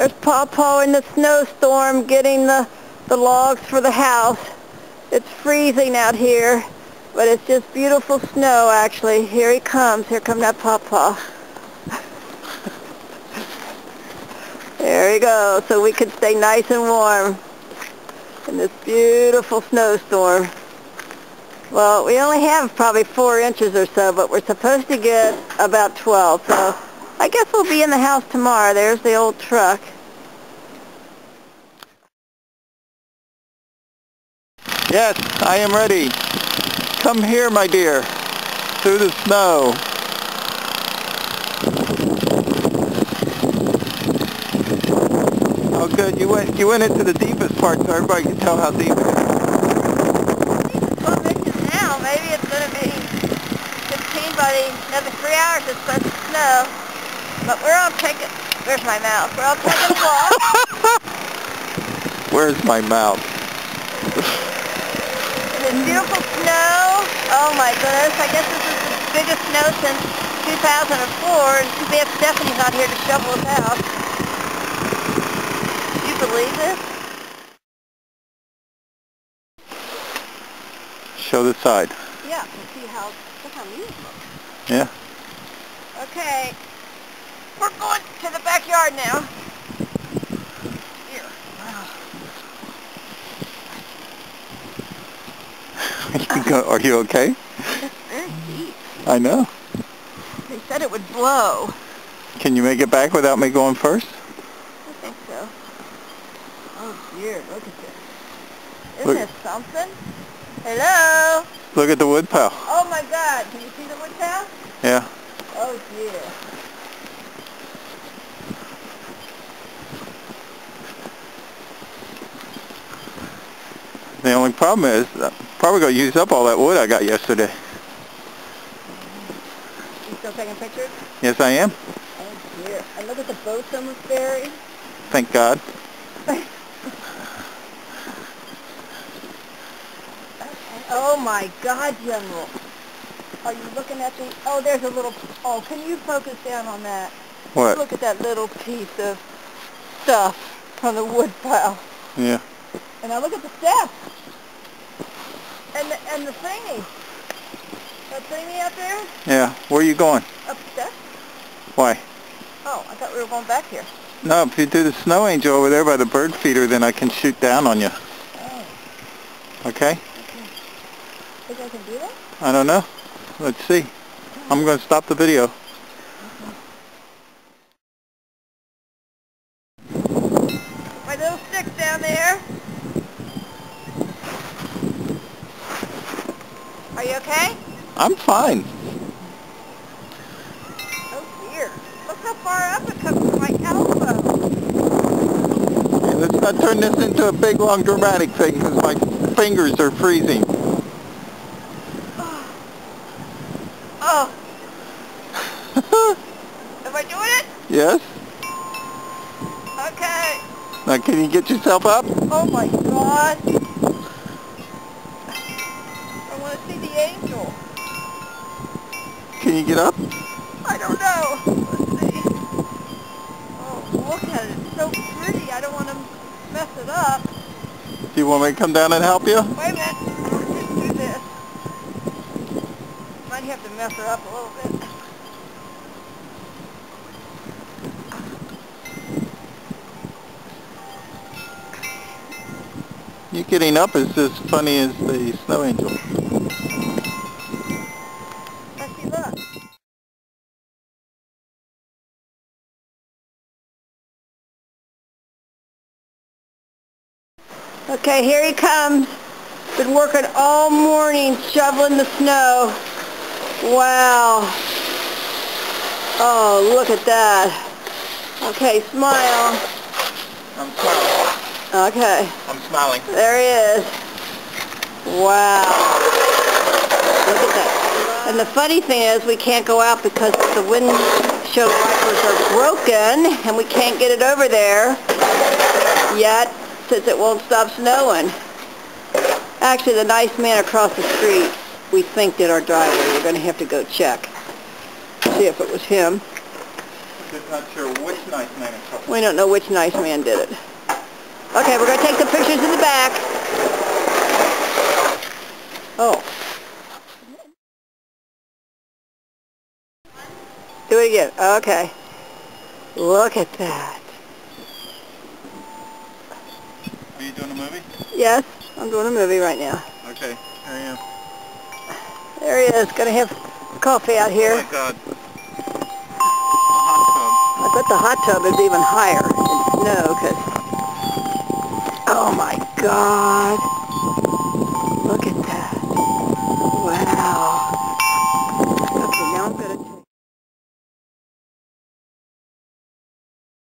There's Pawpaw in the snowstorm getting the logs for the house. It's freezing out here, but it's just beautiful snow actually. Here he comes. Here comes that Pawpaw. There he goes, so we can stay nice and warm in this beautiful snowstorm. Well, we only have probably 4 inches or so, but we're supposed to get about 12, so I guess we'll be in the house tomorrow. There's the old truck. Yes, I am ready. Come here, my dear, through the snow. Oh, good. You went into the deepest part so everybody can tell how deep it is. 12 inches now. Maybe it's going to be 15 by another 3 hours. It's supposed to snow. But we're all taking... Where's my mouth? We're all taking a walk. Where's my mouth? This beautiful snow. Oh my goodness. I guess this is the biggest snow since 2004. And too bad Stephanie's not here to shovel it out. Do you believe this? Show the side. Yeah, and see how, look how neat it looks. Yeah. Okay, we're going to the backyard now. Here. Wow. Are you okay? It's very deep. I know. They said it would blow. Can you make it back without me going first? I think so. Oh dear, look at this. Isn't Look. this something? Hello? Look at the wood pile. Oh my God, can you see the wood pile? Yeah. Oh dear. The only problem is, I'm probably going to use up all that wood I got yesterday. You still taking pictures? Yes, I am. Oh dear. And look at the boats almost buried. Thank God. Oh my God, General. Are you looking at the... Oh, there's a little... Oh, can you focus down on that? What? Look at that little piece of stuff from the wood pile. Yeah. And now look at the steps. And the thingy. That thingy out there? Yeah. Where are you going? Up the steps? Why? Oh, I thought we were going back here. No, if you do the snow angel over there by the bird feeder, then I can shoot down on you. Oh. Okay? Think I can do that? I don't know. Let's see. I'm going to stop the video. My little stick's down there. Are you okay? I'm fine. Oh dear. Look how far up it comes to my elbow. Hey, let's not turn this into a big, long, dramatic thing because my fingers are freezing. Oh. Am I doing it? Yes? Okay. Now can you get yourself up? Oh my God. I want to see the angel. Can you get up? I don't know. Let's see. Oh, look at it. It's so pretty. I don't want to mess it up. Do you want me to come down and help you? Wait a minute. Let's just do this. Might have to mess her up a little bit. You getting up is as funny as the snow angel. Let's see, look. Okay, here he comes. Been working all morning shoveling the snow. Wow. Oh, look at that. Okay, smile. I'm smiling. Okay. I'm smiling. There he is. Wow. Look at that. And the funny thing is we can't go out because the windshield wipers are broken and we can't get it over there yet since it won't stop snowing. Actually, the nice man across the street, we think did our driveway. We're going to have to go check. See if it was him. just not sure which nice man it was. We don't know which nice man did it. Okay, we're going to take the pictures in the back. Oh. Do it again. Okay. Look at that. Are you doing a movie? Yes, I'm doing a movie right now. Okay, here I am. There he is, going to have coffee out here. Oh my God. A hot tub. I bet the hot tub is even higher in snow, because... Oh my God.